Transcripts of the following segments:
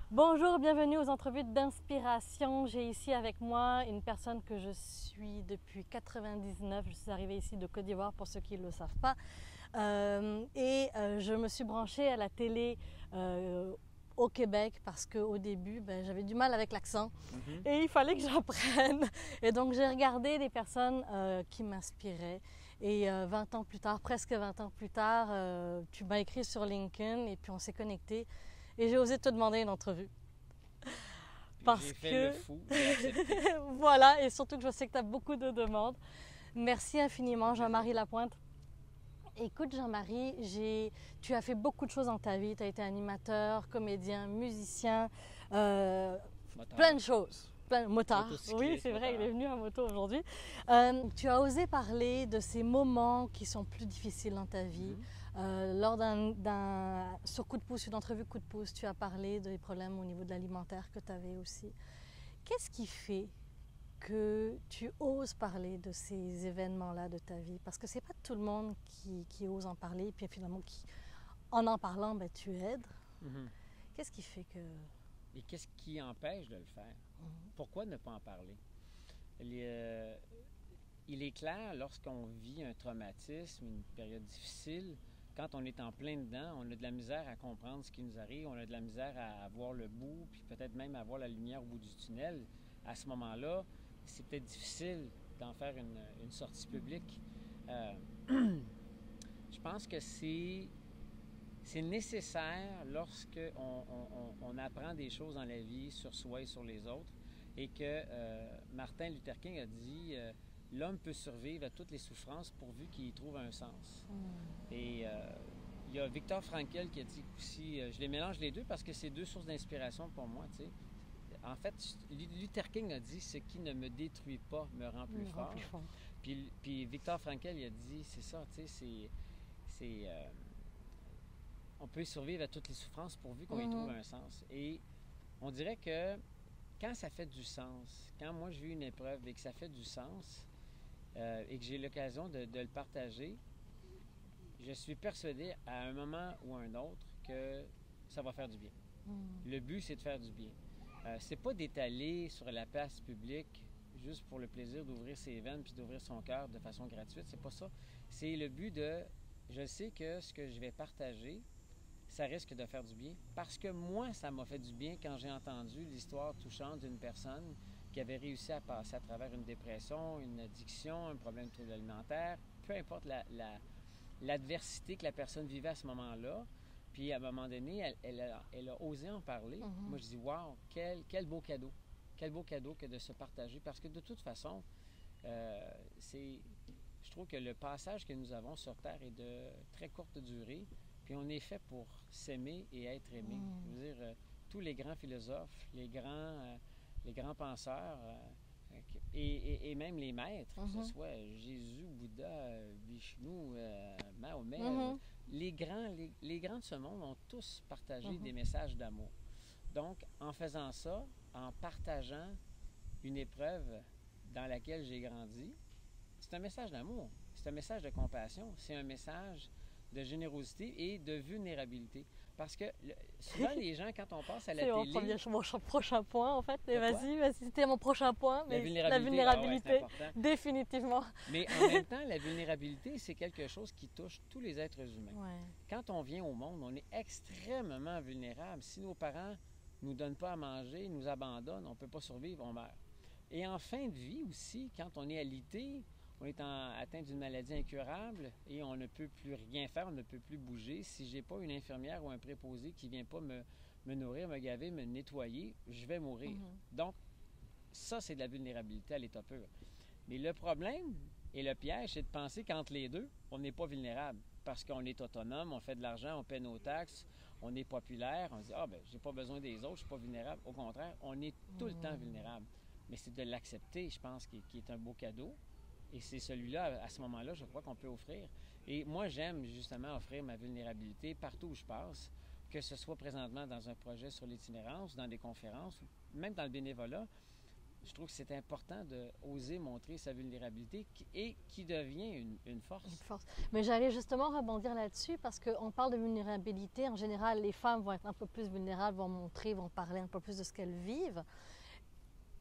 Bonjour, bienvenue aux entrevues d'inspiration. J'ai ici avec moi une personne que je suis depuis 99. Je suis arrivée ici de Côte d'Ivoire pour ceux qui ne le savent pas. Je me suis branchée à la télé au Québec parce qu'au début, j'avais du mal avec l'accent et il fallait que j'apprenne. Et donc j'ai regardé des personnes qui m'inspiraient. Et 20 ans plus tard, presque 20 ans plus tard, tu m'as écrit sur LinkedIn et puis on s'est connectés. Et j'ai osé te demander une entrevue. J'ai Parce fait le que, fou, j'ai accepté. voilà, et surtout que je sais que tu as beaucoup de demandes. Merci Ça infiniment, fait plaisir. Jean-Marie Lapointe. Écoute, Jean-Marie, tu as fait beaucoup de choses dans ta vie. Tu as été animateur, comédien, musicien, euh, plein de Moteur, choses. Motard, oui, motocycliste, c'est vrai, il est moteur. venu à moto aujourd'hui. Tu as osé parler de ces moments qui sont plus difficiles dans ta vie. Mhm. Lors sur Coup de pouce, une entrevue Coup de pouce, tu as parlé des problèmes au niveau de l'alimentaire que tu avais aussi. Qu'est-ce qui fait que tu oses parler de ces événements-là de ta vie? Parce que c'est pas tout le monde qui ose en parler, puis finalement, en parlant, tu aides. Mhm. Qu'est-ce qui fait que... Et qu'est-ce qui empêche de le faire? Pourquoi ne pas en parler? Il, euh, il est clair, lorsqu'on vit un traumatisme, une période difficile, quand on est en plein dedans, on a de la misère à comprendre ce qui nous arrive, on a de la misère à voir le bout, puis peut-être même à voir la lumière au bout du tunnel. À ce moment-là, c'est peut-être difficile d'en faire une sortie publique. Euh, je pense que c'est nécessaire lorsque on apprend des choses dans la vie sur soi et sur les autres et que Martin Luther King a dit l'homme peut survivre à toutes les souffrances pourvu qu'il y trouve un sens. Et il y a Viktor Frankl qui a dit aussi, je les mélange les deux parce que c'est deux sources d'inspiration pour moi, tu sais. En fait, Luther King a dit ce qui ne me détruit pas me rend plus me rend plus fort. fort. Puis Viktor Frankl il a dit c'est ça, tu sais, c'est on peut survivre à toutes les souffrances pourvu qu'on y trouve un sens. Et on dirait que quand ça fait du sens, quand moi je vis une épreuve et que ça fait du sens et que j'ai l'occasion de le partager, je suis persuadé à un moment ou à un autre que ça va faire du bien. Le but, c'est de faire du bien. C'est pas d'étaler sur la place publique juste pour le plaisir d'ouvrir ses veines puis d'ouvrir son cœur de façon gratuite. C'est pas ça. C'est le but de... Je sais que ce que je vais partager, ça risque de faire du bien. Parce que moi, ça m'a fait du bien quand j'ai entendu l'histoire touchante d'une personne qui avait réussi à passer à travers une dépression, une addiction, un problème de trouble alimentaire, peu importe l'adversité que la personne vivait à ce moment-là. Puis à un moment donné, elle a osé en parler. Moi, je dis, waouh, quel beau cadeau. Quel beau cadeau que de se partager. Parce que de toute façon, c'est je trouve que le passage que nous avons sur Terre est de très courte durée, puis on est fait pour s'aimer et être aimé. Je veux dire, tous les grands philosophes, les grands penseurs, et même les maîtres, que ce soit Jésus, Bouddha, Vishnu, Mahomet, les grands de ce monde ont tous partagé des messages d'amour. Donc, en faisant ça, en partageant une épreuve dans laquelle j'ai grandi, c'est un message d'amour, c'est un message de compassion, c'est un message de générosité et de vulnérabilité. Parce que souvent, les gens, quand on passe à la C'est télé... mon prochain point, en fait. Et De quoi? vas-y, c'était mon prochain point, La mais la vulnérabilité. Ah ouais, c'est vulnérabilité, important. définitivement. Mais en même temps, la vulnérabilité, c'est quelque chose qui touche tous les êtres humains. Ouais. Quand on vient au monde, on est extrêmement vulnérable. Si nos parents ne nous donnent pas à manger, nous abandonnent, on ne peut pas survivre, on meurt. Et en fin de vie aussi, quand on est alité, on est atteint d'une maladie incurable et on ne peut plus rien faire, on ne peut plus bouger. Si j'ai pas une infirmière ou un préposé qui vient pas me nourrir, me gaver, me nettoyer, je vais mourir. Donc, ça, c'est de la vulnérabilité à l'état pur. Mais le problème et le piège, c'est de penser qu'entre les deux, on n'est pas vulnérable. Parce qu'on est autonome, on fait de l'argent, on paie nos taxes, on est populaire, on se dit ah ben j'ai pas besoin des autres, je suis pas vulnérable. Au contraire, on est tout le temps vulnérable. Mais c'est de l'accepter, je pense, qui est un beau cadeau. Et c'est celui-là, à ce moment-là, je crois qu'on peut offrir. Et moi, j'aime justement offrir ma vulnérabilité partout où je passe, que ce soit présentement dans un projet sur l'itinérance, dans des conférences, même dans le bénévolat. je trouve que c'est important d'oser montrer sa vulnérabilité et qui devient une force. Une force. Mais j'allais justement rebondir là-dessus parce qu'on parle de vulnérabilité. En général, les femmes vont être un peu plus vulnérables, vont montrer, vont parler un peu plus de ce qu'elles vivent.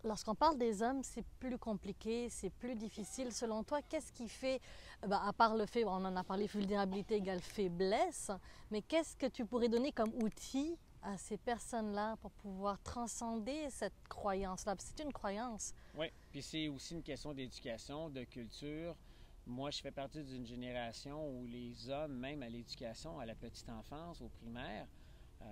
Lorsqu'on parle des hommes, c'est plus compliqué, c'est plus difficile. Selon toi, qu'est-ce qui fait, à part le fait, on en a parlé, vulnérabilité égale faiblesse, mais qu'est-ce que tu pourrais donner comme outil à ces personnes-là pour pouvoir transcender cette croyance-là? C'est une croyance. Oui, puis c'est aussi une question d'éducation, de culture. Moi, je fais partie d'une génération où les hommes, même à l'éducation, à la petite enfance, au primaire,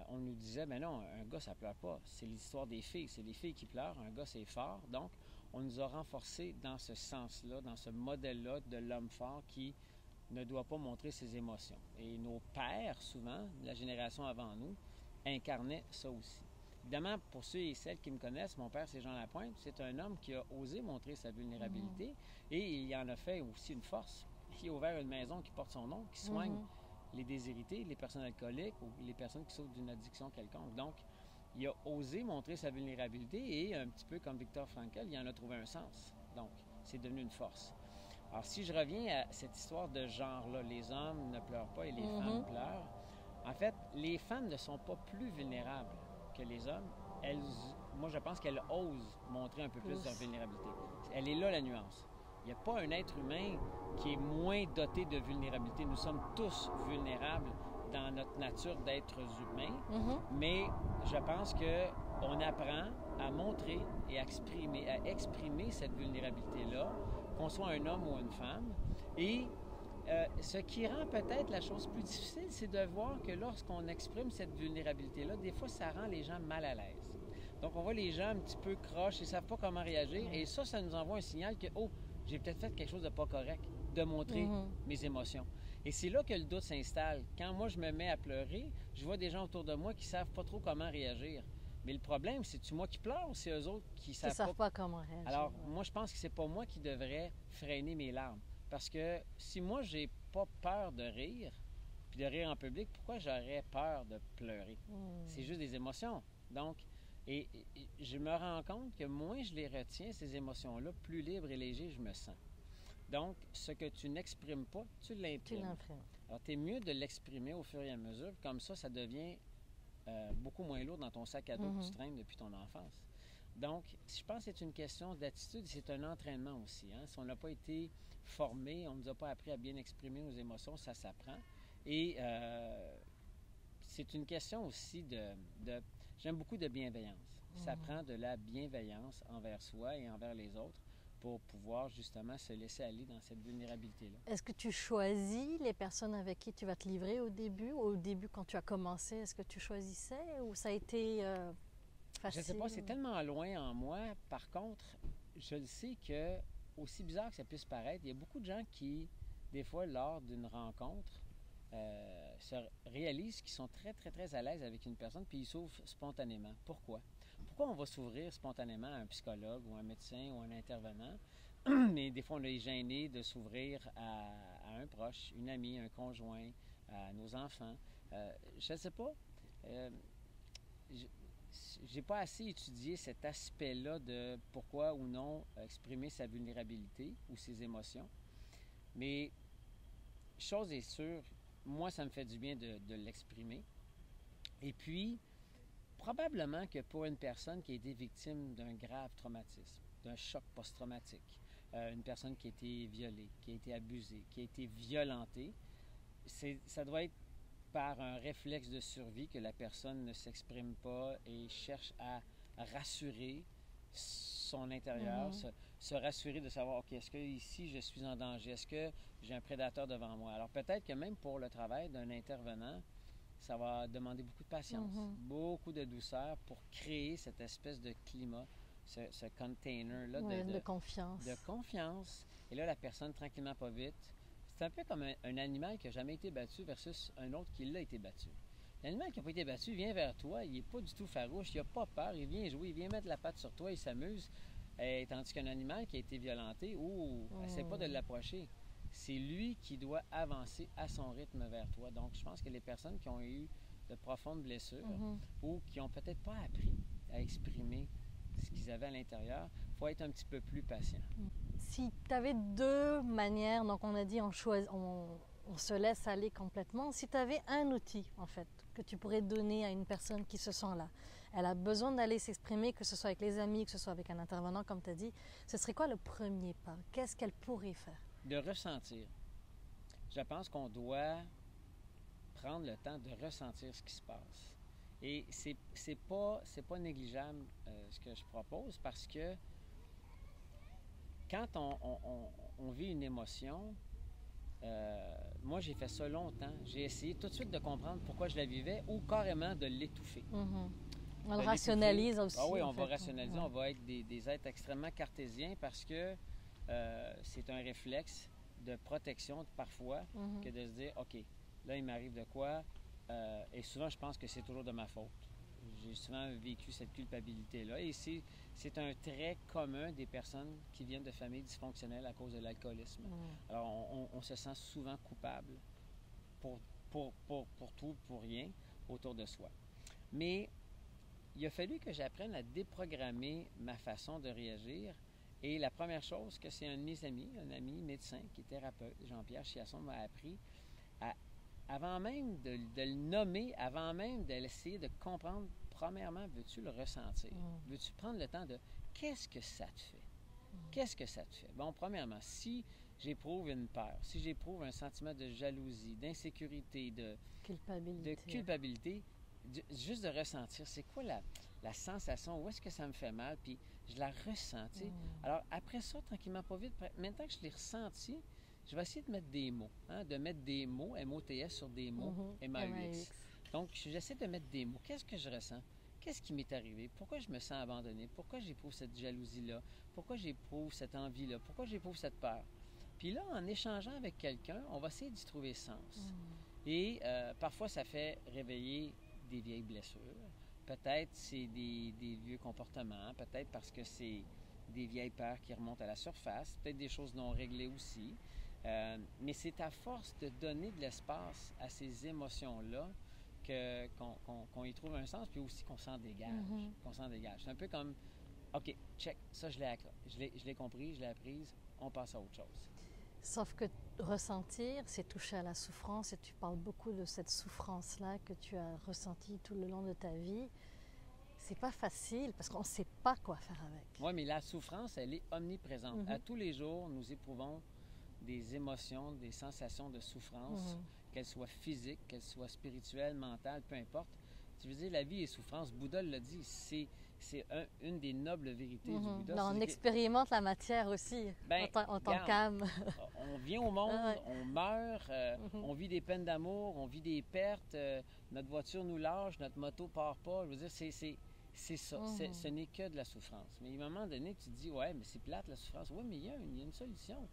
on nous disait, ben non, un gars, ça pleure pas. C'est l'histoire des filles. C'est les filles qui pleurent. Un gars, c'est fort. Donc, on nous a renforcés dans ce sens-là, dans ce modèle-là de l'homme fort qui ne doit pas montrer ses émotions. Et nos pères, souvent, la génération avant nous, incarnaient ça aussi. Évidemment, pour ceux et celles qui me connaissent, mon père, c'est Jean Lapointe. C'est un homme qui a osé montrer sa vulnérabilité et il en a fait aussi une force. Il a ouvert une maison qui porte son nom, qui soigne les déshérités, les personnes alcooliques ou les personnes qui souffrent d'une addiction quelconque. Donc, il a osé montrer sa vulnérabilité et un petit peu comme Viktor Frankl, il en a trouvé un sens. Donc, c'est devenu une force. Alors, si je reviens à cette histoire de genre-là, les hommes ne pleurent pas et les femmes pleurent, en fait, les femmes ne sont pas plus vulnérables que les hommes. Moi, je pense qu'elles osent montrer un peu plus leur vulnérabilité. Elle est là, la nuance. Il n'y a pas un être humain qui est moins doté de vulnérabilité. Nous sommes tous vulnérables dans notre nature d'êtres humains, mais je pense qu'on apprend à montrer et à exprimer cette vulnérabilité-là, qu'on soit un homme ou une femme. Et ce qui rend peut-être la chose plus difficile, c'est de voir que lorsqu'on exprime cette vulnérabilité-là, des fois, ça rend les gens mal à l'aise. Donc, on voit les gens un petit peu croches, ils ne savent pas comment réagir. Et ça nous envoie un signal que, oh, j'ai peut-être fait quelque chose de pas correct, de montrer mes émotions. Et c'est là que le doute s'installe. Quand moi, je me mets à pleurer, je vois des gens autour de moi qui ne savent pas trop comment réagir. Mais le problème, c'est-tu moi qui pleure ou c'est eux autres qui ne savent pas comment réagir? Alors, moi, je pense que c'est pas moi qui devrais freiner mes larmes. Parce que si moi, j'ai pas peur de rire, puis de rire en public, pourquoi j'aurais peur de pleurer? C'est juste des émotions. Donc, et je me rends compte que moins je les retiens, ces émotions-là, plus libre et léger je me sens. Donc, ce que tu n'exprimes pas, tu l'imprimes. Alors, tu es mieux de l'exprimer au fur et à mesure, comme ça devient beaucoup moins lourd dans ton sac à dos que tu traînes depuis ton enfance. Donc, je pense que c'est une question d'attitude, c'est un entraînement aussi. Hein? Si on n'a pas été formé, on ne nous a pas appris à bien exprimer nos émotions, ça s'apprend. Et c'est une question aussi j'aime beaucoup de bienveillance. Ça prend de la bienveillance envers soi et envers les autres pour pouvoir justement se laisser aller dans cette vulnérabilité-là. Est-ce que tu choisis les personnes avec qui tu vas te livrer au début? Au début, quand tu as commencé, est-ce que tu choisissais ou ça a été facile? Je ne sais pas, c'est tellement loin en moi. Par contre, je le sais que, aussi bizarre que ça puisse paraître, il y a beaucoup de gens qui, des fois, lors d'une rencontre, se réalisent qu'ils sont très, très, très à l'aise avec une personne, puis ils s'ouvrent spontanément. Pourquoi? Pourquoi on va s'ouvrir spontanément à un psychologue ou un médecin ou un intervenant, mais des fois on est gêné de s'ouvrir à un proche, une amie, un conjoint, à nos enfants? Je ne sais pas. J'ai pas assez étudié cet aspect-là de pourquoi ou non exprimer sa vulnérabilité ou ses émotions. Mais chose est sûre, moi, ça me fait du bien de l'exprimer. Et puis, probablement que pour une personne qui a été victime d'un grave traumatisme, d'un choc post-traumatique, une personne qui a été violée, qui a été abusée, qui a été violentée, ça doit être par un réflexe de survie que la personne ne s'exprime pas et cherche à rassurer son intérieur, se rassurer de savoir, OK, est-ce que ici je suis en danger? Est-ce que j'ai un prédateur devant moi? Alors peut-être que même pour le travail d'un intervenant, ça va demander beaucoup de patience, beaucoup de douceur pour créer cette espèce de climat, ce container-là de confiance. De confiance. Et là, la personne, tranquillement, pas vite, c'est un peu comme un animal qui n'a jamais été battu versus un autre qui l'a été battu. L'animal qui n'a pas été battu vient vers toi, il n'est pas du tout farouche, il n'a pas peur, il vient jouer, il vient mettre la patte sur toi, il s'amuse. Tandis qu'un animal qui a été violenté, essaie pas de l'approcher. C'est lui qui doit avancer à son rythme vers toi. Donc, je pense que les personnes qui ont eu de profondes blessures ou qui n'ont peut-être pas appris à exprimer ce qu'ils avaient à l'intérieur. Il faut être un petit peu plus patient. Si tu avais deux manières, donc on a dit on se laisse aller complètement. Si tu avais un outil, en fait, que tu pourrais donner à une personne qui se sent là, elle a besoin d'aller s'exprimer, que ce soit avec les amis, que ce soit avec un intervenant, comme tu as dit, ce serait quoi le premier pas? Qu'est-ce qu'elle pourrait faire? De ressentir. Je pense qu'on doit prendre le temps de ressentir ce qui se passe. Et c'est pas négligeable ce que je propose, parce que quand on vit une émotion, moi j'ai fait ça longtemps. J'ai essayé tout de suite de comprendre pourquoi je la vivais ou carrément de l'étouffer. On le rationalise aussi. Ah oui, on va rationaliser, on va être des êtres extrêmement cartésiens, parce que c'est un réflexe de protection parfois que de se dire, OK, là il m'arrive de quoi, et souvent je pense que c'est toujours de ma faute. J'ai souvent vécu cette culpabilité-là, et c'est un trait commun des personnes qui viennent de familles dysfonctionnelles à cause de l'alcoolisme. Alors on se sent souvent coupable pour tout, pour rien autour de soi. Mais il a fallu que j'apprenne à déprogrammer ma façon de réagir. Et la première chose que c'est un de mes amis, un ami médecin qui est thérapeute, Jean-Pierre Chiasson, m'a appris, avant même de le nommer, avant même d'essayer de comprendre, premièrement, veux-tu le ressentir? Veux-tu prendre le temps de qu'est-ce que ça te fait? Qu'est-ce que ça te fait? Bon, premièrement, si j'éprouve une peur, si j'éprouve un sentiment de jalousie, d'insécurité, de culpabilité, juste de ressentir, c'est quoi la sensation, où est-ce que ça me fait mal, puis je la ressens, tu sais. Alors, après ça, tranquillement, pas vite, maintenant que je l'ai ressenti, je vais essayer de mettre des mots, de mettre des mots, M-O-T-S sur des mots, M-A-U-X. Donc, j'essaie de mettre des mots. Qu'est-ce que je ressens? Qu'est-ce qui m'est arrivé? Pourquoi je me sens abandonné? Pourquoi j'éprouve cette jalousie-là? Pourquoi j'éprouve cette envie-là? Pourquoi j'éprouve cette peur? Puis là, en échangeant avec quelqu'un, on va essayer d'y trouver sens. Et parfois, ça fait réveiller des vieilles blessures. Peut-être c'est des vieux comportements, peut-être parce que c'est des vieilles peurs qui remontent à la surface, peut-être des choses non réglées aussi. Mais c'est à force de donner de l'espace à ces émotions-là qu'on y trouve un sens, puis aussi qu'on s'en dégage. C'est un peu comme, OK, check, ça je l'ai compris, je l'ai apprise, on passe à autre chose. Sauf que ressentir, c'est toucher à la souffrance, et tu parles beaucoup de cette souffrance-là que tu as ressentie tout le long de ta vie. C'est pas facile parce qu'on ne sait pas quoi faire avec. Oui, mais la souffrance, elle est omniprésente. À tous les jours, nous éprouvons des émotions, des sensations de souffrance, qu'elles soient physiques, qu'elles soient spirituelles, mentales, peu importe. Tu veux dire, la vie est souffrance. Bouddha l'a dit, c'est une des nobles vérités du Bouddha. On expérimente la matière aussi en tant qu'âme. On vient au monde, on meurt, on vit des peines d'amour, on vit des pertes, notre voiture nous lâche, notre moto part pas. Je veux dire, c'est ça, ce n'est que de la souffrance. Mais à un moment donné, tu te dis, ouais, mais c'est plate la souffrance. Oui, mais il y a une solution.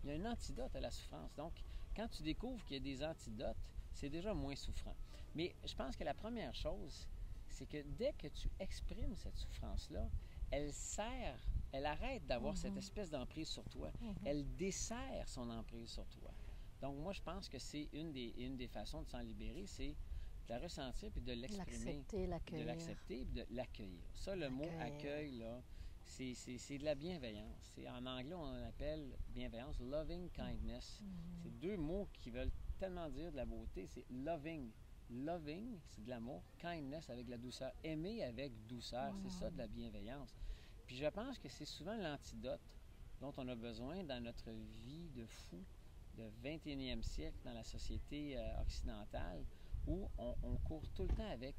Il y a un antidote à la souffrance. Donc, quand tu découvres qu'il y a des antidotes, c'est déjà moins souffrant. Mais je pense que la première chose, c'est que dès que tu exprimes cette souffrance-là, elle arrête d'avoir cette espèce d'emprise sur toi. Elle desserre son emprise sur toi. Donc, moi, je pense que c'est une des façons de s'en libérer, c'est de la ressentir puis de l'exprimer. L'accepter, de l'accepter et de l'accueillir. Ça, le mot accueil, là, c'est de la bienveillance. En anglais, on appelle bienveillance loving kindness. C'est deux mots qui veulent tellement dire de la beauté. C'est loving. Loving, c'est de l'amour. Kindness, avec la douceur. Aimer avec douceur, c'est ça, de la bienveillance. Puis je pense que c'est souvent l'antidote dont on a besoin dans notre vie de fou de 21e siècle dans la société occidentale, où on court tout le temps avec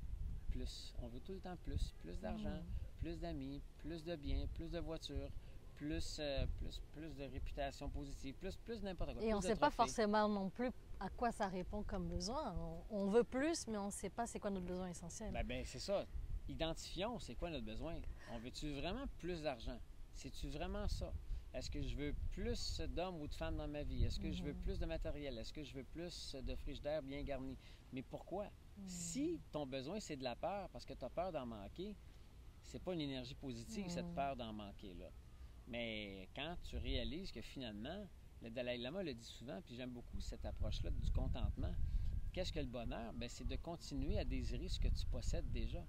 plus. On veut tout le temps plus. Plus d'argent, plus d'amis, plus de biens, plus de voitures, plus de réputation positive, plus n'importe quoi. Et on ne sait pas forcément non plus à quoi ça répond comme besoin. On veut plus, mais on ne sait pas c'est quoi notre besoin essentiel. Ben c'est ça. Identifions c'est quoi notre besoin. On veut-tu vraiment plus d'argent? C'est-tu vraiment ça? Est-ce que je veux plus d'hommes ou de femmes dans ma vie? Est-ce que je veux plus de matériel? Est-ce que je veux plus de frigidaire bien garni? Mais pourquoi? Si ton besoin, c'est de la peur, parce que tu as peur d'en manquer, c'est pas une énergie positive, cette peur d'en manquer, là. Mais quand tu réalises que finalement, le Dalai Lama le dit souvent, puis j'aime beaucoup cette approche-là du contentement, qu'est-ce que le bonheur? Bien, c'est de continuer à désirer ce que tu possèdes déjà.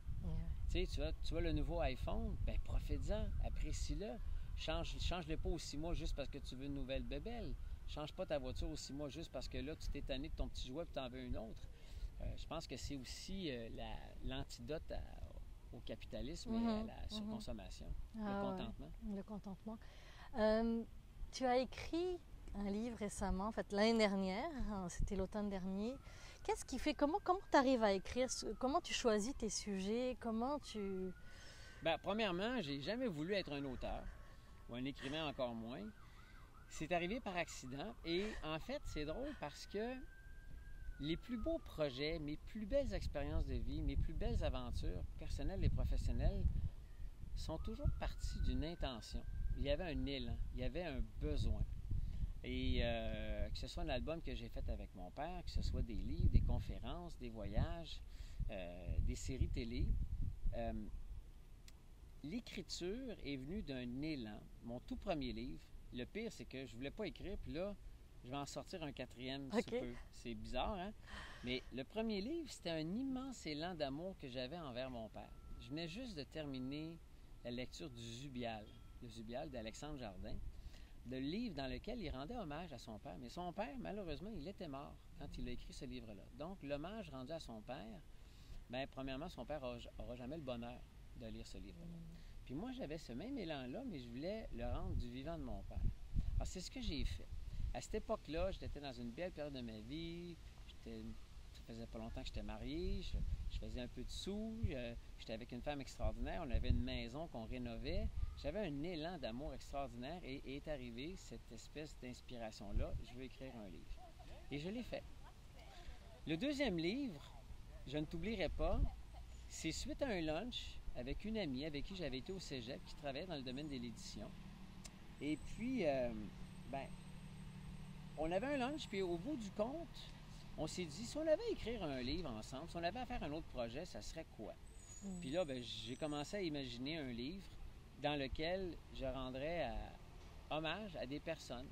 Yeah. Tu as le nouveau iPhone, bien, profite-en, apprécie-le. Change-le pas aux 6 mois juste parce que tu veux une nouvelle bébelle. Change pas ta voiture aux 6 mois juste parce que là, tu t'es tanné de ton petit jouet et tu en veux une autre. Je pense que c'est aussi l'antidote au capitalisme et à la surconsommation, le contentement. Ouais, le contentement. Tu as écrit un livre récemment, en fait l'année dernière, c'était l'automne dernier. Qu'est-ce qui fait, comment tu arrives à écrire, comment tu choisis tes sujets, comment tu... Bien, premièrement, j'ai jamais voulu être un auteur, ou un écrivain encore moins. C'est arrivé par accident et en fait, c'est drôle parce que les plus beaux projets, mes plus belles expériences de vie, mes plus belles aventures personnelles et professionnelles sont toujours parties d'une intention. Il y avait un élan, il y avait un besoin. Et que ce soit un album que j'ai fait avec mon père, que ce soit des livres, des conférences, des voyages, des séries télé, l'écriture est venue d'un élan. Mon tout premier livre, le pire, c'est que je voulais pas écrire, puis là, je vais en sortir un 4e sous peu. C'est bizarre, hein? Mais le premier livre, c'était un immense élan d'amour que j'avais envers mon père. Je venais juste de terminer la lecture du Zubial, le Zubial d'Alexandre Jardin, le livre dans lequel il rendait hommage à son père. Mais son père, malheureusement, il était mort quand il a écrit ce livre-là. Donc, l'hommage rendu à son père, bien, premièrement, son père n'aura jamais le bonheur de lire ce livre-là. Puis moi, j'avais ce même élan-là, mais je voulais le rendre du vivant de mon père. Alors, c'est ce que j'ai fait. À cette époque-là, j'étais dans une belle période de ma vie. Ça faisait pas longtemps que j'étais marié. Je faisais un peu de sous. J'étais avec une femme extraordinaire. On avait une maison qu'on rénovait. J'avais un élan d'amour extraordinaire et est arrivée cette espèce d'inspiration-là. Je veux écrire un livre. Et je l'ai fait. Le deuxième livre, Je ne t'oublierai pas, c'est suite à un lunch avec une amie avec qui j'avais été au cégep, qui travaillait dans le domaine de l'édition. Et puis, on avait un lunch, puis au bout du compte, on s'est dit, si on avait à écrire un livre ensemble, si on avait à faire un autre projet, ça serait quoi? Puis là, j'ai commencé à imaginer un livre dans lequel je rendrais hommage à des personnes,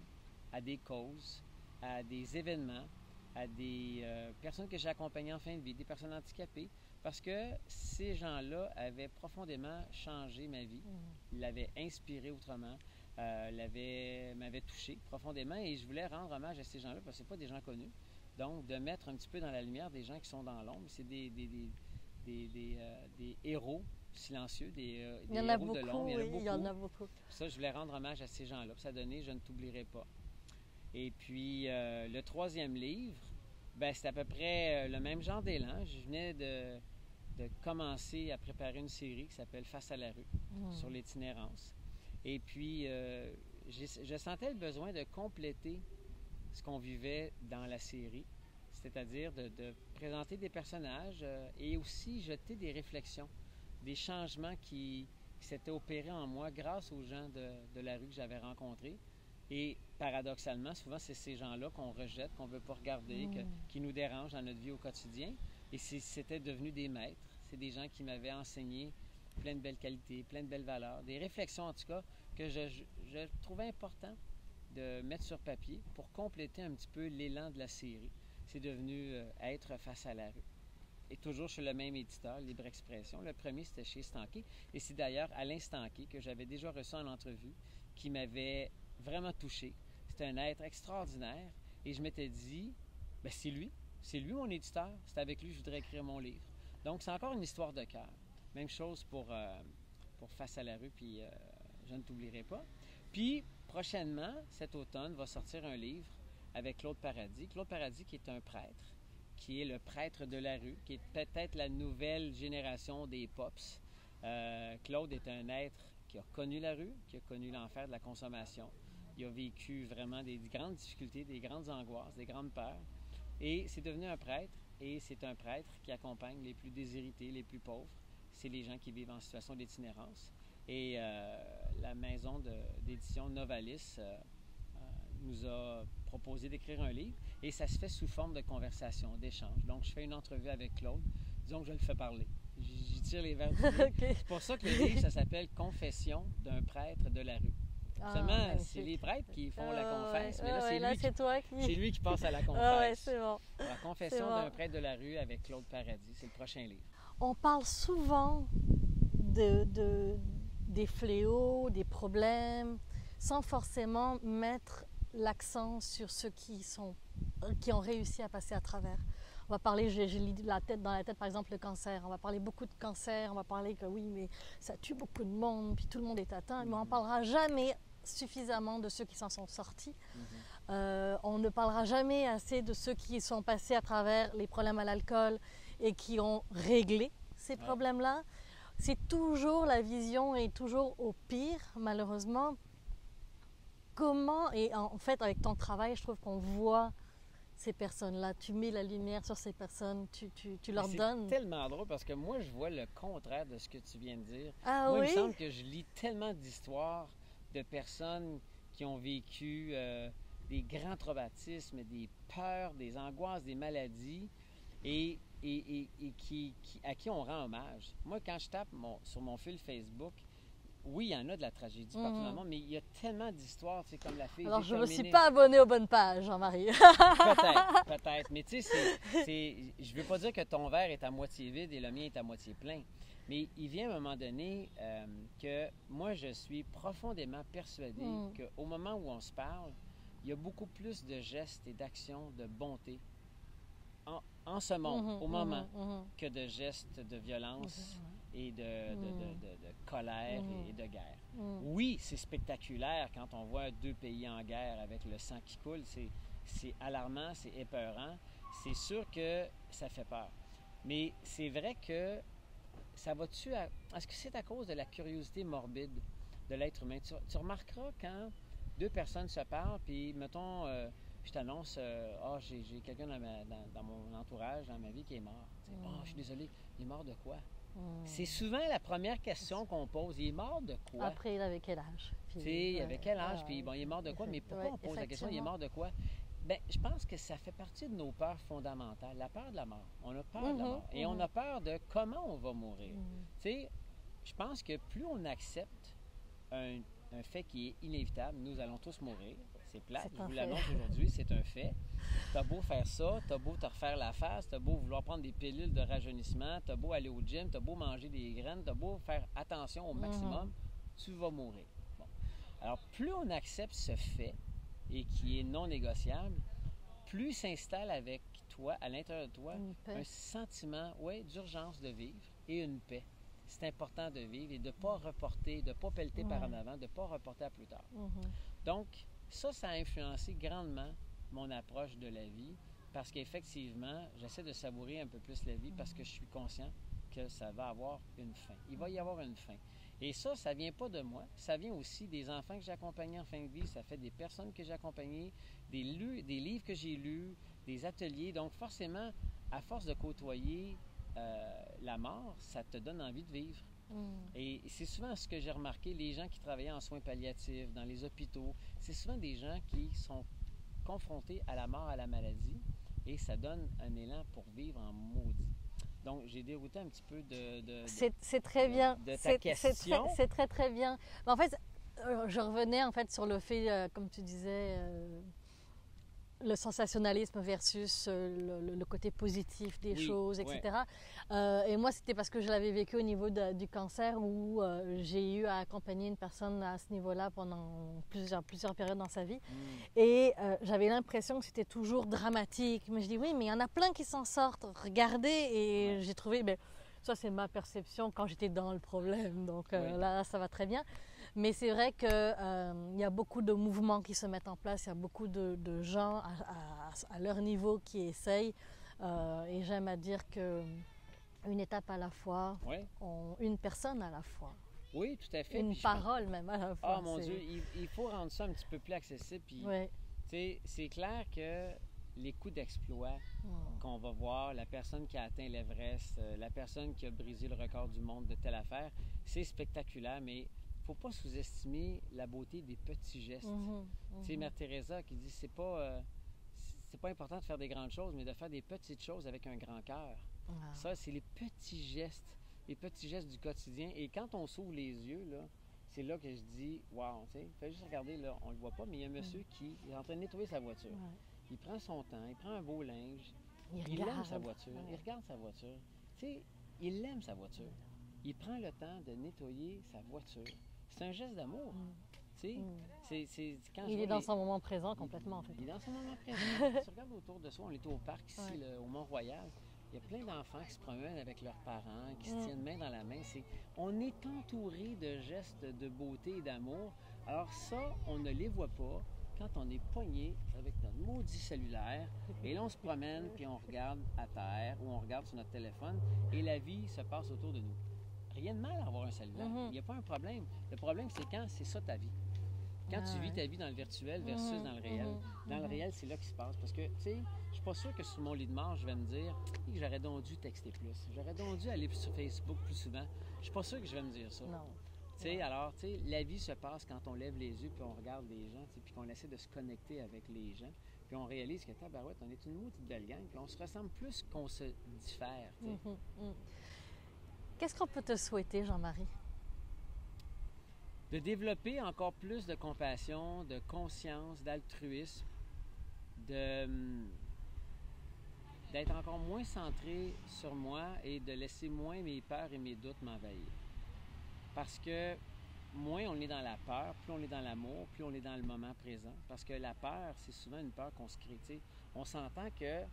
à des causes, à des événements, à des personnes que j'ai accompagnées en fin de vie, des personnes handicapées, parce que ces gens-là avaient profondément changé ma vie, l'avaient inspiré autrement, m'avaient touché profondément, et je voulais rendre hommage à ces gens-là parce que ce pas des gens connus. Donc, de mettre un petit peu dans la lumière des gens qui sont dans l'ombre, c'est des héros silencieux, des héros de l'ombre. Il y en a beaucoup. Ça, je voulais rendre hommage à ces gens-là. Ça a donné Je ne t'oublierai pas. Et puis, le troisième livre, c'est à peu près le même genre d'élan. Je venais de commencer à préparer une série qui s'appelle Face à la rue, sur l'itinérance. Et puis, je sentais le besoin de compléter ce qu'on vivait dans la série, c'est-à-dire de présenter des personnages et aussi jeter des réflexions, des changements qui s'étaient opérés en moi grâce aux gens de la rue que j'avais rencontrés. Et paradoxalement, souvent, c'est ces gens-là qu'on rejette, qu'on ne veut pas regarder, qui nous dérangent dans notre vie au quotidien. Et c'était devenu des maîtres. C'est des gens qui m'avaient enseigné plein de belles qualités, plein de belles valeurs, des réflexions en tout cas que je trouvais important de mettre sur papier pour compléter un petit peu l'élan de la série. C'est devenu Être face à la rue. Et toujours chez le même éditeur, Libre Expression. Le premier, c'était chez Stanquet. Et c'est d'ailleurs Alain Stanquet, que j'avais déjà reçu en entrevue, qui m'avait vraiment touché. C'était un être extraordinaire. Et je m'étais dit, c'est lui mon éditeur. C'est avec lui que je voudrais écrire mon livre. Donc, c'est encore une histoire de cœur. Même chose pour Face à la rue, puis Je ne t'oublierai pas. Puis, prochainement, cet automne, va sortir un livre avec Claude Paradis. Claude Paradis, qui est un prêtre, qui est le prêtre de la rue, qui est peut-être la nouvelle génération des pops. Claude est un être qui a connu la rue, qui a connu l'enfer de la consommation. Il a vécu vraiment des grandes difficultés, des grandes angoisses, des grandes peurs. Et c'est devenu un prêtre, et c'est un prêtre qui accompagne les plus déshérités, les plus pauvres. C'est les gens qui vivent en situation d'itinérance. Et la maison d'édition Novalis nous a proposé d'écrire un livre, et ça se fait sous forme de conversation, d'échange. Donc, je fais une entrevue avec Claude. Disons que je le fais parler. J'y tire les verres du nez. Okay. C'est pour ça que le livre, ça s'appelle « Confession d'un prêtre de la rue ». Seulement, c'est les prêtres qui font la confesse. Mais là, c'est toi qui... C'est lui qui passe à la confesse. Oui, c'est bon. La confession d'un prêtre de la rue avec Claude Paradis. C'est le prochain livre. On parle souvent des fléaux, des problèmes, sans forcément mettre l'accent sur ceux qui ont réussi à passer à travers. On va parler, j'ai dans la tête, par exemple, le cancer. On va parler beaucoup de cancer, on va parler que oui, mais ça tue beaucoup de monde, puis tout le monde est atteint, mais on ne parlera jamais suffisamment de ceux qui s'en sont sortis. On ne parlera jamais assez de ceux qui sont passés à travers les problèmes à l'alcool et qui ont réglé ces problèmes-là. C'est toujours, la vision est toujours au pire, malheureusement. Comment, et en fait, avec ton travail, je trouve qu'on voit ces personnes-là, tu mets la lumière sur ces personnes, tu leur donnes. C'est tellement drôle parce que moi, je vois le contraire de ce que tu viens de dire. Ah moi, oui? Il me semble que je lis tellement d'histoires de personnes qui ont vécu des grands traumatismes, des peurs, des angoisses, des maladies et à qui on rend hommage. Moi, quand je tape sur mon fil Facebook, oui, il y en a de la tragédie partout dans le monde, mais il y a tellement d'histoires, tu sais, comme la fille... Alors, je ne me suis pas abonnée aux bonnes pages, Jean-Marie. Peut-être. Mais tu sais, je ne veux pas dire que ton verre est à moitié vide et le mien est à moitié plein. Mais il vient à un moment donné que moi, je suis profondément persuadée qu'au moment où on se parle, il y a beaucoup plus de gestes et d'actions de bonté en ce monde, au moment, que de gestes de violence et de colère et de guerre. Oui, c'est spectaculaire quand on voit deux pays en guerre avec le sang qui coule. C'est alarmant, c'est épeurant. C'est sûr que ça fait peur. Mais c'est vrai que ça va-tu à... Est-ce que c'est à cause de la curiosité morbide de l'être humain? Tu remarqueras quand deux personnes se parlent, puis mettons... je t'annonce, j'ai quelqu'un dans mon entourage, dans ma vie, qui est mort. Je suis désolé, il est mort de quoi? C'est souvent la première question qu'on pose. Il est mort de quoi? Après, il avait quel âge? Il avait quel âge? Puis bon, il est mort de quoi? Mais pourquoi on pose la question, il est mort de quoi? Bien, je pense que ça fait partie de nos peurs fondamentales. La peur de la mort. On a peur de la mort. Et on a peur de comment on va mourir. Tu sais, je pense que plus on accepte un fait qui est inévitable, nous allons tous mourir. C'est plate, je vous l'annonce aujourd'hui, c'est un fait. T'as beau faire ça, t'as beau te refaire la face, t'as beau vouloir prendre des pilules de rajeunissement, t'as beau aller au gym, t'as beau manger des graines, t'as beau faire attention au maximum, tu vas mourir. Bon. Alors, plus on accepte ce fait et qui est non négociable, plus s'installe avec toi, à l'intérieur de toi, un sentiment, d'urgence de vivre et une paix. C'est important de vivre et de ne pas reporter, de ne pas pelleter par en avant, de ne pas reporter à plus tard. Donc, ça a influencé grandement mon approche de la vie parce qu'effectivement, j'essaie de savourer un peu plus la vie parce que je suis conscient que ça va avoir une fin. Il va y avoir une fin. Et ça ne vient pas de moi. Ça vient aussi des enfants que j'ai accompagnés en fin de vie. Ça fait des personnes que j'ai accompagnées, des livres que j'ai lus, des ateliers. Donc, forcément, à force de côtoyer la mort, ça te donne envie de vivre. Et c'est souvent ce que j'ai remarqué, les gens qui travaillaient en soins palliatifs, dans les hôpitaux, c'est souvent des gens qui sont confrontés à la mort, à la maladie, et ça donne un élan pour vivre en maudit. Donc, j'ai dérouté un petit peu c'est très bien. De ta question. C'est très, très bien. Mais en fait, je revenais en fait sur le fait, comme tu disais, le sensationnalisme versus le côté positif des choses, etc. Et moi, c'était parce que je l'avais vécu au niveau du cancer où j'ai eu à accompagner une personne à ce niveau-là pendant plusieurs périodes dans sa vie. Et j'avais l'impression que c'était toujours dramatique. Mais je dis oui, mais il y en a plein qui s'en sortent. Regardez. Et j'ai trouvé, ça c'est ma perception quand j'étais dans le problème. Donc là, ça va très bien. Mais c'est vrai qu'il y a beaucoup de mouvements qui se mettent en place, il y a beaucoup de gens à leur niveau qui essayent. Et j'aime à dire qu'une étape à la fois, une personne à la fois. Oui, tout à fait. Une parole même à la fois. Oh mon Dieu, il faut rendre ça un petit peu plus accessible. Puis, c'est clair que les coups d'exploit qu'on va voir, la personne qui a atteint l'Everest, la personne qui a brisé le record du monde de telle affaire, c'est spectaculaire, mais il ne faut pas sous-estimer la beauté des petits gestes. Tu sais, Mère Teresa qui dit c'est pas important de faire des grandes choses, mais de faire des petites choses avec un grand cœur. Ça, c'est les petits gestes du quotidien. Et quand on s'ouvre les yeux, là, c'est là que je dis, wow, tu sais, fais juste regarder, là, on le voit pas, mais il y a un monsieur qui est en train de nettoyer sa voiture. Ouais. Il prend son temps, il prend un beau linge, Il aime regarde. sa voiture, Ouais. il regarde sa voiture. Tu sais, il aime sa voiture. Il prend le temps de nettoyer sa voiture. C'est un geste d'amour. Tu sais, quand je Il vois est dans les- son moment présent complètement, en fait. Il est dans son moment présent. Tu regardes autour de soi, on est au parc ici, Ouais. là, au Mont-Royal. Il y a plein d'enfants qui se promènent avec leurs parents, qui se tiennent main dans la main. On est entouré de gestes de beauté et d'amour. Alors ça, on ne les voit pas quand on est pogné avec notre maudit cellulaire. Et là, on se promène, puis on regarde à terre ou on regarde sur notre téléphone et la vie se passe autour de nous. Rien de mal à avoir un cellulaire. Il n'y a pas un problème. Le problème, c'est quand c'est ça ta vie. Quand tu vis ta vie dans le virtuel versus dans le réel. Dans le réel, c'est là qu'il se passe. Parce que, tu sais, je suis pas sûr que sur mon lit de mort, je vais me dire que j'aurais donc dû texter plus. J'aurais donc dû aller sur Facebook plus souvent. Je suis pas sûr que je vais me dire ça. Non. Tu sais, alors, tu sais, la vie se passe quand on lève les yeux puis on regarde les gens, puis qu'on essaie de se connecter avec les gens. Puis on réalise que, tabarouette, on est une maudite belle gang, puis on se ressemble plus qu'on se diffère, tu sais. Qu'est-ce qu'on peut te souhaiter, Jean-Marie? De développer encore plus de compassion, de conscience, d'altruisme, d'être encore moins centré sur moi et de laisser moins mes peurs et mes doutes m'envahir. Parce que moins on est dans la peur, plus on est dans l'amour, plus on est dans le moment présent. Parce que la peur, c'est souvent une peur qu'on se crée. T'sais. On s'entend que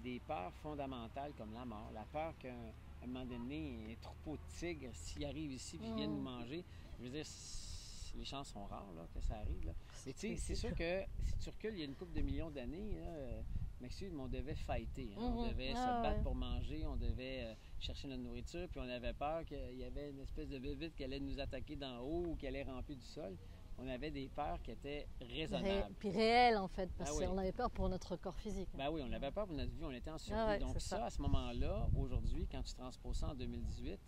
des peurs fondamentales comme la mort, la peur qu'à un moment donné, un troupeau de tigres, s'ils arrivent ici et viennent nous manger, je veux dire, les chances sont rares là, que ça arrive. Là. Mais tu sais, c'est sûr que si tu recules il y a une couple de millions d'années, m'excuse, mais on devait fighter. Hein? On devait se battre pour manger, on devait chercher notre nourriture, puis on avait peur qu'il y avait une espèce de bébite qui allait nous attaquer d'en haut ou qui allait ramper du sol. On avait des peurs qui étaient raisonnables. Puis réelles, en fait, parce oui. qu'on avait peur pour notre corps physique. Ben oui, on avait peur pour notre vie, on était en survie. Donc ça, à ce moment-là, aujourd'hui, quand tu transposes ça en 2018,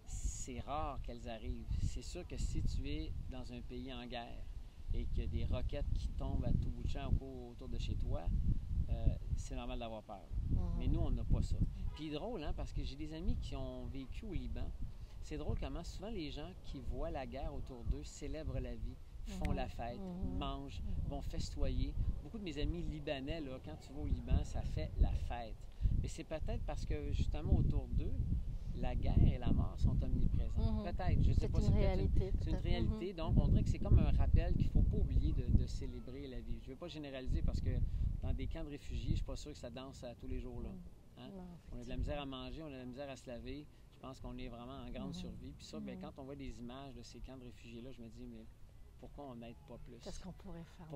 c'est rare qu'elles arrivent. C'est sûr que si tu es dans un pays en guerre et qu'il y a des roquettes qui tombent à tout bout de champ autour de chez toi, c'est normal d'avoir peur. Mais nous, on n'a pas ça. Puis drôle, hein, parce que j'ai des amis qui ont vécu au Liban. C'est drôle comment souvent les gens qui voient la guerre autour d'eux célèbrent la vie, font la fête, mangent, vont festoyer. Beaucoup de mes amis libanais, là, quand tu vas au Liban, ça fait la fête. Mais c'est peut-être parce que justement autour d'eux, la guerre et la mort sont omniprésents. Peut-être, je ne sais pas. C'est une réalité. C'est une réalité. Donc, on dirait que c'est comme un rappel qu'il ne faut pas oublier de célébrer la vie. Je ne veux pas généraliser parce que dans des camps de réfugiés, je ne suis pas sûr que ça danse à tous les jours là. Hein? Non, on a de la misère à manger, on a de la misère à se laver. Je pense qu'on est vraiment en grande survie. Puis ça, ben, quand on voit des images de ces camps de réfugiés-là, je me dis, mais pourquoi on n'aide pas plus? Qu'est-ce qu'on pourrait faire?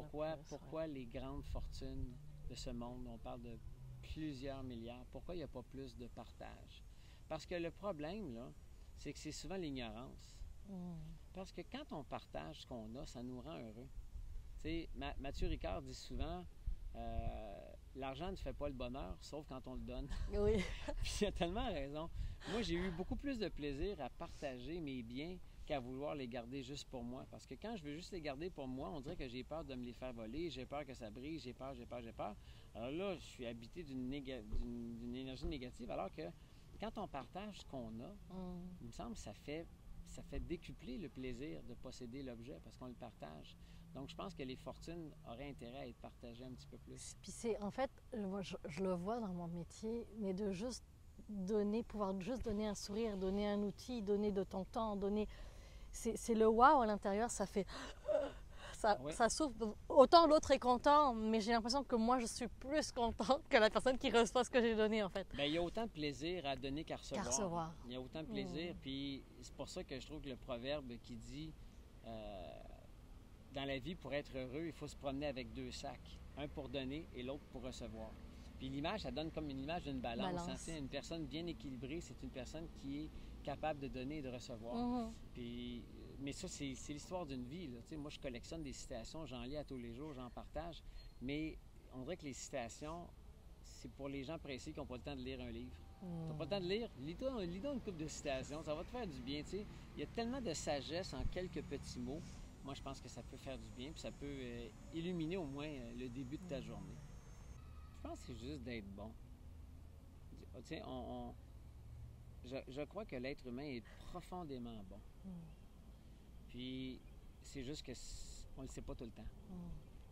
Pourquoi les grandes fortunes de ce monde, on parle de plusieurs milliards, pourquoi il n'y a pas plus de partage? Parce que le problème, là, c'est que c'est souvent l'ignorance. Parce que quand on partage ce qu'on a, ça nous rend heureux. Tu sais, Mathieu Ricard dit souvent, l'argent ne fait pas le bonheur, sauf quand on le donne. Oui. Puis il a tellement raison. Moi, j'ai eu beaucoup plus de plaisir à partager mes biens qu'à vouloir les garder juste pour moi. Parce que quand je veux juste les garder pour moi, on dirait que j'ai peur de me les faire voler, j'ai peur que ça brise, j'ai peur. Alors là, je suis habité d'une énergie négative, alors que quand on partage ce qu'on a, il me semble que ça fait décupler le plaisir de posséder l'objet parce qu'on le partage. Donc, je pense que les fortunes auraient intérêt à être partagées un petit peu plus. Puis c'est, en fait, moi, je le vois dans mon métier, mais de juste donner, pouvoir juste donner un sourire, donner un outil, donner de ton temps, donner... C'est le wow à l'intérieur, ça fait... Ça souffle. Autant l'autre est content, mais j'ai l'impression que moi, je suis plus contente que la personne qui reçoit ce que j'ai donné, en fait. Bien, il y a autant de plaisir à donner qu'à recevoir. Il y a autant de plaisir, puis c'est pour ça que je trouve que le proverbe qui dit dans la vie, pour être heureux, il faut se promener avec 2 sacs. Un pour donner et l'autre pour recevoir. Puis l'image, ça donne comme une image d'une balance. Hein? Une personne bien équilibrée, c'est une personne qui est capable de donner et de recevoir. Puis... Mais ça, c'est l'histoire d'une vie. Là. Moi, je collectionne des citations, j'en lis à tous les jours, j'en partage. Mais on dirait que les citations, c'est pour les gens pressés qui n'ont pas le temps de lire un livre. Tu n'as pas le temps de lire? Lis-toi une couple de citations, ça va te faire du bien. T'sais. Il y a tellement de sagesse en quelques petits mots. Moi, je pense que ça peut faire du bien, puis ça peut illuminer au moins le début de ta journée. Je pense que c'est juste d'être bon. Je crois que l'être humain est profondément bon. Puis, c'est juste que on ne le sait pas tout le temps.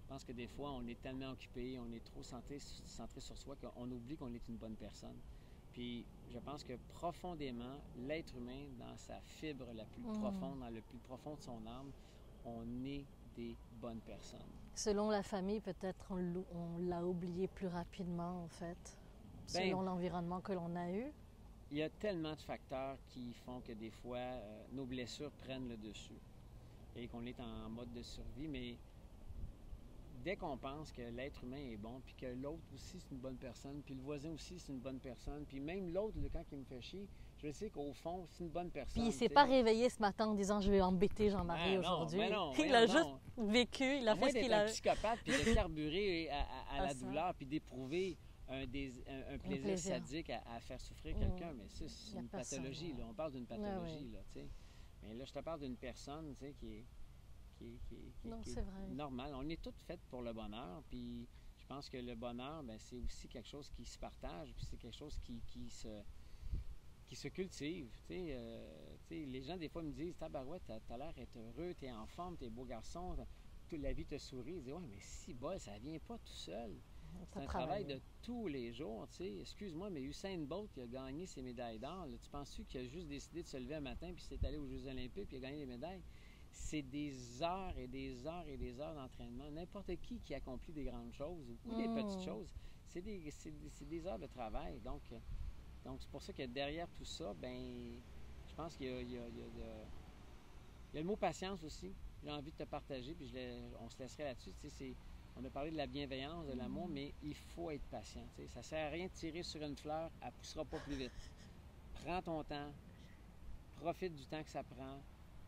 Je pense que des fois, on est tellement occupé, on est trop centré sur soi qu'on oublie qu'on est une bonne personne. Puis, je pense que profondément, l'être humain, dans sa fibre la plus profonde, dans le plus profond de son âme, on est des bonnes personnes. Selon la famille, peut-être on l'a oublié plus rapidement, en fait, selon l'environnement que l'on a eu. Il y a tellement de facteurs qui font que des fois, nos blessures prennent le dessus et qu'on est en mode de survie, mais dès qu'on pense que l'être humain est bon, puis que l'autre aussi c'est une bonne personne, puis le voisin aussi c'est une bonne personne, puis même l'autre, quand il me fait chier, je sais qu'au fond, c'est une bonne personne. Puis il s'est pas réveillé ce matin en disant « je vais embêter Jean-Marie aujourd'hui ». Il a juste vécu, il a fait ce qu'il a... un psychopathe, puis de carburer à la douleur, puis d'éprouver un plaisir sadique à faire souffrir quelqu'un, mais ça, c'est une pathologie, là. On parle d'une pathologie, là, tu sais. Mais là, je te parle d'une personne, tu sais, qui est normal. On est toutes faites pour le bonheur, puis je pense que le bonheur, bien, c'est aussi quelque chose qui se partage, puis c'est quelque chose qui se cultive. Tu sais, les gens, des fois, me disent « Tabarouette, t'as l'air d'être heureux, t'es en forme, t'es beau garçon, toute la vie te sourit. » Je dis « Ouais, mais si, ça vient pas tout seul. C'est un travail de tous les jours, tu sais. Excuse-moi, mais Usain Bolt qui a gagné ses médailles d'or, là, tu penses-tu qu'il a juste décidé de se lever un matin puis s'est allé aux Jeux olympiques puis il a gagné les médailles? C'est des heures et des heures et des heures d'entraînement. N'importe qui accomplit des grandes choses ou des petites choses, c'est des heures de travail. Donc c'est pour ça que derrière tout ça, ben, je pense qu'il y a le mot patience aussi. J'ai envie de te partager, puis on se laisserait là-dessus. Tu sais, on a parlé de la bienveillance, de l'amour, mais il faut être patient. Tu sais. Ça ne sert à rien de tirer sur une fleur, elle ne poussera pas plus vite. Prends ton temps, profite du temps que ça prend,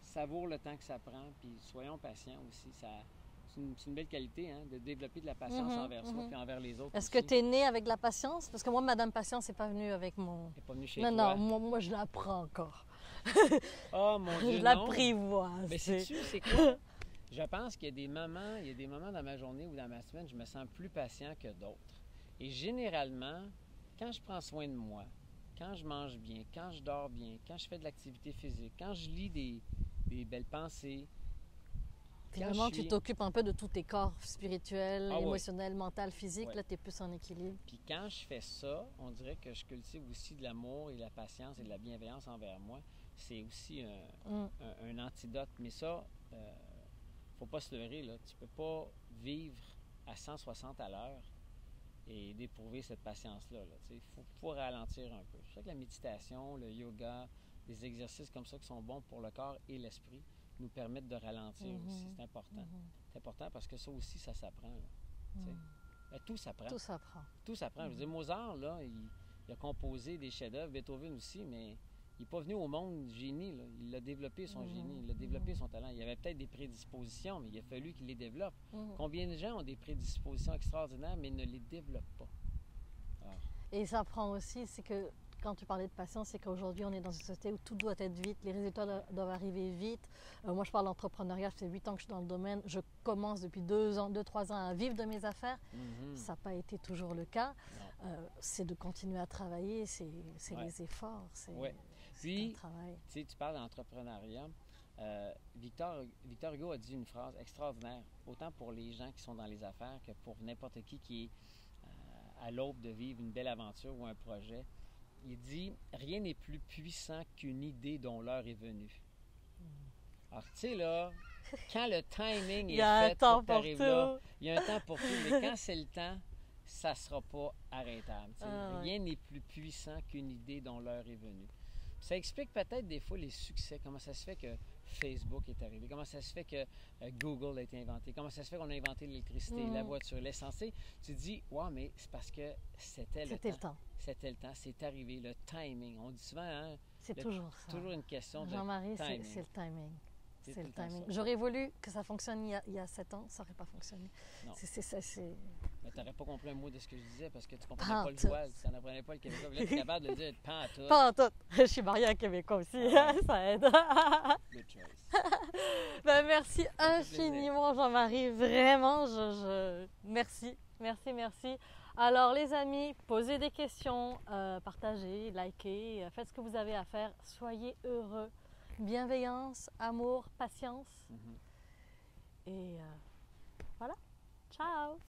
savoure le temps que ça prend, puis soyons patients aussi. C'est une belle qualité, hein, de développer de la patience envers soi et envers les autres. Est-ce que tu es né avec de la patience? Parce que moi, Madame Patience n'est pas venue avec mon... Elle n'est pas venue chez toi? Non, moi, je l'apprends encore. Oh mon Dieu, je l'apprivoise. Mais sais-tu, c'est quoi? Je pense qu'il y a des moments dans ma journée ou dans ma semaine, je me sens plus patient que d'autres. Et généralement, quand je prends soin de moi, quand je mange bien, quand je dors bien, quand je fais de l'activité physique, quand je lis des belles pensées. Finalement, tu t'occupes un peu de tous tes corps spirituels, émotionnels, mental, physique. Là, tu es plus en équilibre. Puis quand je fais ça, on dirait que je cultive aussi de l'amour et de la patience et de la bienveillance envers moi. C'est aussi un antidote. Mais ça, faut pas se leurrer, là. Tu peux pas vivre à 160 à l'heure et d'éprouver cette patience-là. Il faut ralentir un peu. C'est pour ça que la méditation, le yoga, des exercices comme ça qui sont bons pour le corps et l'esprit nous permettent de ralentir aussi. C'est important. C'est important parce que ça aussi, ça s'apprend. Ben, tout s'apprend. Tout s'apprend. Tout s'apprend. Je veux dire, Mozart, là, il a composé des chefs-d'œuvre, Beethoven aussi, mais il n'est pas venu au monde génie. Là. Il a développé son génie, il a développé son talent. Il avait peut-être des prédispositions, mais il a fallu qu'il les développe. Combien de gens ont des prédispositions extraordinaires, mais ne les développent pas? Alors. Et ça apprend aussi, c'est que quand tu parlais de patience, c'est qu'aujourd'hui, on est dans une société où tout doit être vite, les résultats doivent arriver vite. Moi, je parle d'entrepreneuriat, ça fait 8 ans que je suis dans le domaine. Je commence depuis 2-3 ans à vivre de mes affaires. Ça n'a pas été toujours le cas. C'est de continuer à travailler, c'est les efforts, c'est un travail. Tu parles d'entrepreneuriat. Victor Hugo a dit une phrase extraordinaire, autant pour les gens qui sont dans les affaires que pour n'importe qui est à l'aube de vivre une belle aventure ou un projet. Il dit « Rien n'est plus puissant qu'une idée dont l'heure est venue. » Alors, tu sais, là, quand le timing est fait pour t'arriver là, il y a un temps pour tout, mais quand c'est le temps, ça ne sera pas arrêtable. Rien n'est plus puissant qu'une idée dont l'heure est venue. Ça explique peut-être des fois les succès, comment ça se fait que Facebook est arrivé, comment ça se fait que Google a été inventé, comment ça se fait qu'on a inventé l'électricité, la voiture, l'essence. Tu te dis, ouais, mais c'est parce que c'était le temps. C'était le temps, c'est arrivé, le timing. On dit souvent, hein, c'est toujours ça. Toujours une question de Jean-Marie, c'est le timing. C'est le timing. J'aurais voulu que ça fonctionne il y a 7 ans, ça n'aurait pas fonctionné. Non. C'est... Mais tu n'aurais pas compris un mot de ce que je disais parce que tu ne comprenais pas le voile, tu n'apprenais pas le québécois. Là, tu es capable de le dire pantoute. Pantoute. Je suis mariée à un Québécois aussi, ça aide. Good choice. Ben, merci infiniment, Jean-Marie. Vraiment, merci. Alors, les amis, posez des questions, partagez, likez, faites ce que vous avez à faire. Soyez heureux. bienveillance, amour, patience. Mhm. Et voilà. Ciao!